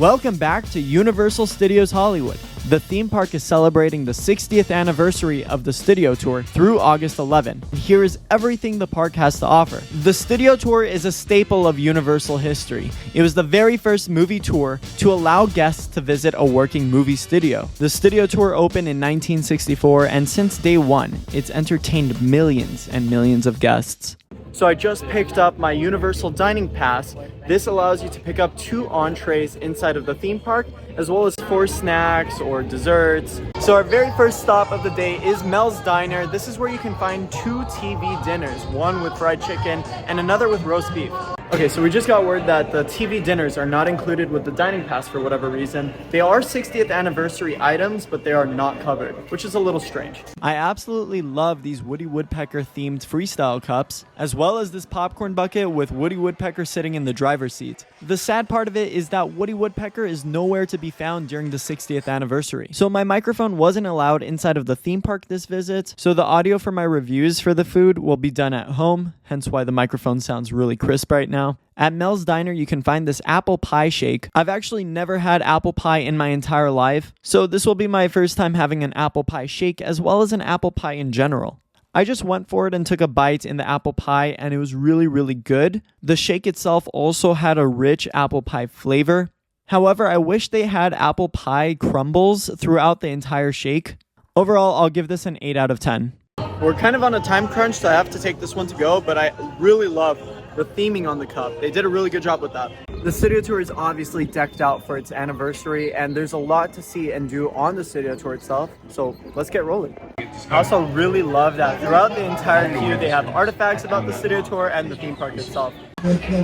Welcome back to Universal Studios Hollywood. The theme park is celebrating the 60th anniversary of the Studio Tour through August 11. Here is everything the park has to offer. The Studio Tour is a staple of Universal history. It was the very first movie tour to allow guests to visit a working movie studio. The Studio Tour opened in 1964, and since day one, it's entertained millions and millions of guests. So I just picked up my Universal Dining Pass. This allows you to pick up 2 entrees inside of the theme park, as well as 4 snacks or desserts. So our very first stop of the day is Mel's Diner. This is where you can find 2 TV dinners, one with fried chicken and another with roast beef. Okay, so we just got word that the TV dinners are not included with the dining pass for whatever reason. They are 60th anniversary items, but they are not covered, which is a little strange. I absolutely love these Woody Woodpecker themed freestyle cups, as well as this popcorn bucket with Woody Woodpecker sitting in the driver's seat. The sad part of it is that Woody Woodpecker is nowhere to be found during the 60th anniversary. So my microphone wasn't allowed inside of the theme park this visit, so the audio for my reviews for the food will be done at home, hence why the microphone sounds really crisp right now. At Mel's Diner, you can find this apple pie shake. I've actually never had apple pie in my entire life, so this will be my first time having an apple pie shake as well as an apple pie in general. I just went for it and took a bite in the apple pie, and it was really good. The shake itself also had a rich apple pie flavor. However, I wish they had apple pie crumbles throughout the entire shake. Overall, I'll give this an 8 out of 10. We're kind of on a time crunch, so I have to take this one to go, but I really love the theming on the cup. They did a really good job with that. The Studio Tour is obviously decked out for its anniversary, and there's a lot to see and do on the Studio Tour itself, so let's get rolling. I also really love that throughout the entire queue they have artifacts about the Studio Tour and the theme park itself.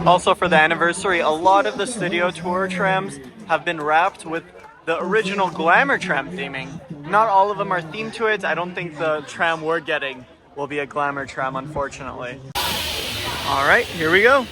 Also for the anniversary, a lot of the Studio Tour trams have been wrapped with the original Glamour tram theming. Not all of them are themed to it. I don't think the tram we're getting will be a Glamour tram, unfortunately. Alright, here we go.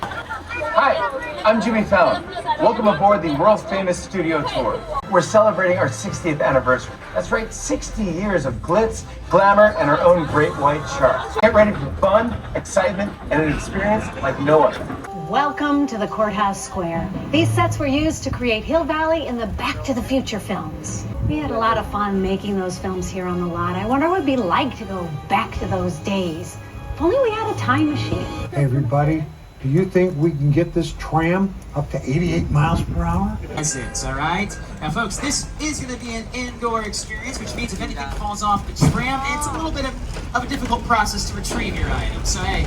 Hi, I'm Jimmy Fallon. Welcome aboard the world famous Studio Tour. We're celebrating our 60th anniversary. That's right, 60 years of glitz, glamour, and our own great white shark. Get ready for fun, excitement, and an experience like no other. Welcome to the Courthouse Square. These sets were used to create Hill Valley in the Back to the Future films. We had a lot of fun making those films here on the lot. I wonder what it would be like to go back to those days. If only we had a time machine. Hey everybody, do you think we can get this tram up to 88 miles per hour? It's all right. Now, folks, this is going to be an indoor experience, which means if anything falls off the tram, it's a little bit of a difficult process to retrieve your item. So, hey.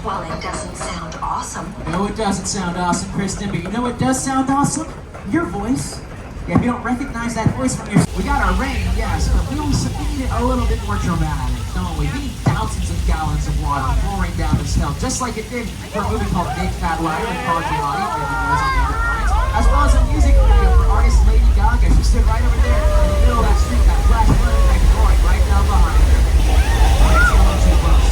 Well, it doesn't sound awesome. No, it doesn't sound awesome, Kristen, but you know what does sound awesome? Your voice. Yeah, if you don't recognize that voice from your... We got our rain, yes, but we need it a little bit more dramatic, don't we? We need thousands of gallons of water pouring down this hill, just like it did for a movie called Big Fat Liar with Paul Giamatti, as well as a music video for artist Lady Gaga. She stood right over there in the middle of that street, that flash flood effect going right down behind her. It's a little too close.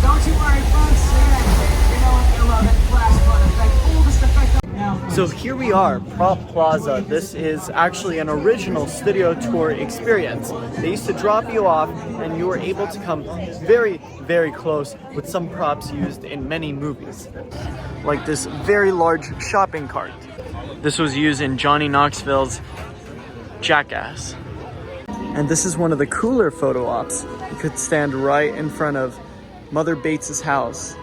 Don't you worry, folks. You know what? I love it. Flash flood effect. Oldest effect. So here we are, Prop Plaza. This is actually an original Studio Tour experience. They used to drop you off and you were able to come very close with some props used in many movies. Like this very large shopping cart. This was used in Johnny Knoxville's Jackass. And this is one of the cooler photo ops. You could stand right in front of Mother Bates's house.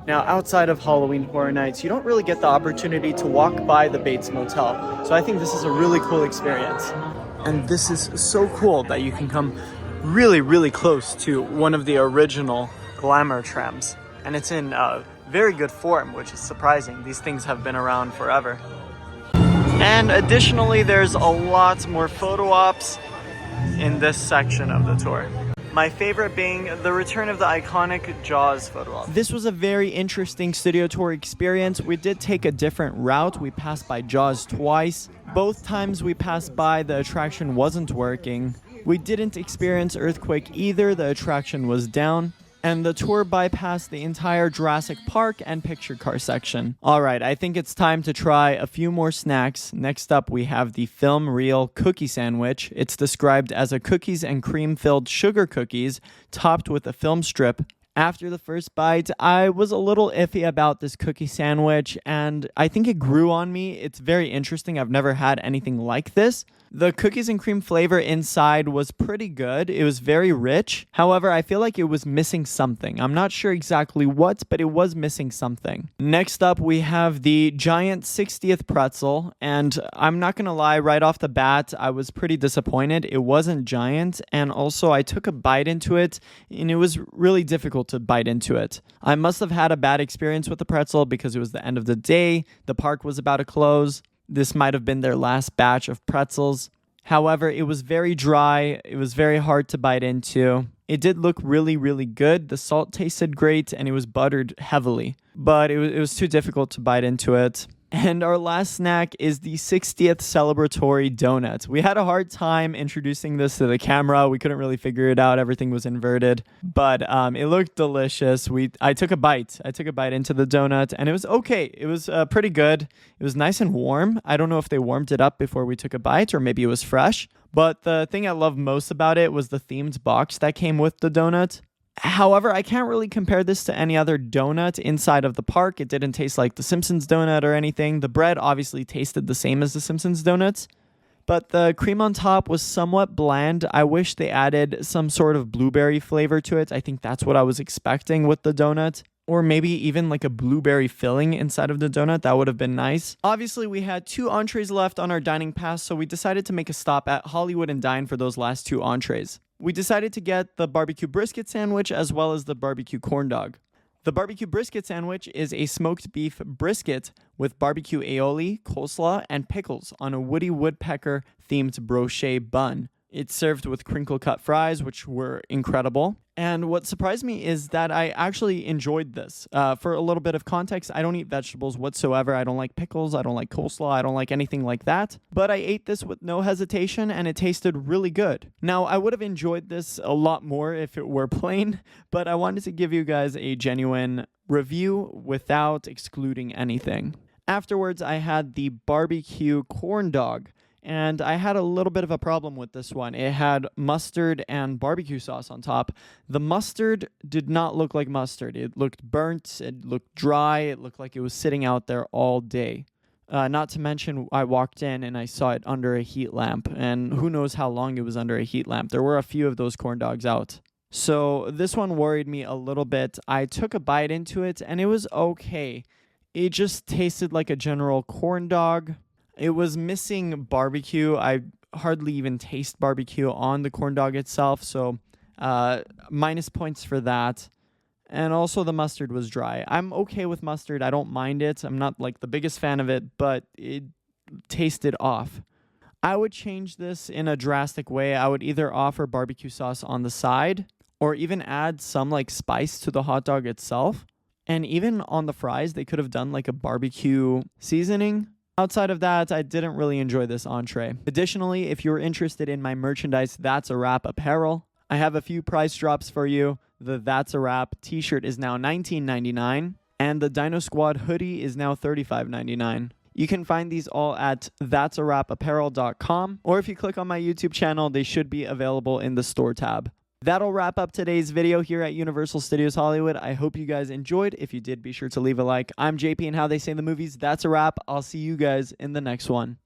Now, outside of Halloween Horror Nights, you don't really get the opportunity to walk by the Bates Motel. So I think this is a really cool experience. And this is so cool that you can come really close to one of the original Glamour trams. And it's in very good form, which is surprising. These things have been around forever. And additionally, there's a lot more photo ops in this section of the tour. My favorite being the return of the iconic Jaws photo op. This was a very interesting Studio Tour experience. We did take a different route. We passed by Jaws twice. Both times we passed by, the attraction wasn't working. We didn't experience Earthquake either. The attraction was down. And the tour bypassed the entire Jurassic Park and picture car section. Alright, I think it's time to try a few more snacks. Next up, we have the Film Reel Cookie Sandwich. It's described as a cookies and cream filled sugar cookies topped with a film strip After the first bite, I was a little iffy about this cookie sandwich, and I think it grew on me. It's very interesting. I've never had anything like this. The cookies and cream flavor inside was pretty good. It was very rich. However, I feel like it was missing something. I'm not sure exactly what, but it was missing something. Next up, we have the giant 60th pretzel, and I'm not gonna lie, right off the bat, I was pretty disappointed. It wasn't giant, and also I took a bite into it, and it was really difficult to bite into it. I must have had a bad experience with the pretzel because it was the end of the day. The park was about to close. This might have been their last batch of pretzels. However, it was very dry. It was very hard to bite into. It did look really, really good. The salt tasted great, and it was buttered heavily. But it was too difficult to bite into it. And our last snack is the 60th celebratory donut. We had a hard time introducing this to the camera. We couldn't really figure it out. Everything was inverted, but it looked delicious. I took a bite. I took a bite into the donut, and it was okay. It was pretty good. It was nice and warm. I don't know if they warmed it up before we took a bite, or maybe it was fresh. But the thing I loved most about it was the themed box that came with the donut. However, I can't really compare this to any other donut inside of the park. It didn't taste like the Simpsons donut or anything. The bread obviously tasted the same as the Simpsons donuts, but the cream on top was somewhat bland. I wish they added some sort of blueberry flavor to it. I think that's what I was expecting with the donut. Or maybe even like a blueberry filling inside of the donut. That would have been nice. Obviously, we had 2 entrees left on our dining pass, so we decided to make a stop at Hollywood and dine for those last 2 entrees. We decided to get the barbecue brisket sandwich as well as the barbecue corn dog. The barbecue brisket sandwich is a smoked beef brisket with barbecue aioli, coleslaw, and pickles on a Woody Woodpecker themed brochet bun. It's served with crinkle cut fries, which were incredible. And what surprised me is that I actually enjoyed this. For a little bit of context, I don't eat vegetables whatsoever. I don't like pickles. I don't like coleslaw. I don't like anything like that. But I ate this with no hesitation, and it tasted really good. Now, I would have enjoyed this a lot more if it were plain, but I wanted to give you guys a genuine review without excluding anything. Afterwards, I had the barbecue corn dog. And I had a little bit of a problem with this one. It had mustard and barbecue sauce on top. The mustard did not look like mustard. It looked burnt. It looked dry. It looked like it was sitting out there all day. Not to mention, I walked in and I saw it under a heat lamp. And who knows how long it was under a heat lamp. There were a few of those corn dogs out. So this one worried me a little bit. I took a bite into it and it was okay. It just tasted like a general corn dog. It was missing barbecue. I hardly even taste barbecue on the corn dog itself, so minus points for that. And also the mustard was dry. I'm okay with mustard. I don't mind it. I'm not like the biggest fan of it, but it tasted off. I would change this in a drastic way. I would either offer barbecue sauce on the side or even add some like spice to the hot dog itself. And even on the fries, they could have done like a barbecue seasoning. Outside of that, I didn't really enjoy this entree. Additionally, if you're interested in my merchandise, That's a Wrap apparel, I have a few price drops for you. The That's a Wrap t-shirt is now $19.99, and the Dino Squad hoodie is now $35.99. You can find these all at that'sawrapapparel.com, or if you click on my YouTube channel, they should be available in the store tab. That'll wrap up today's video here at Universal Studios Hollywood. I hope you guys enjoyed. If you did, be sure to leave a like. I'm JP, and how they say in the movies, that's a wrap. I'll see you guys in the next one.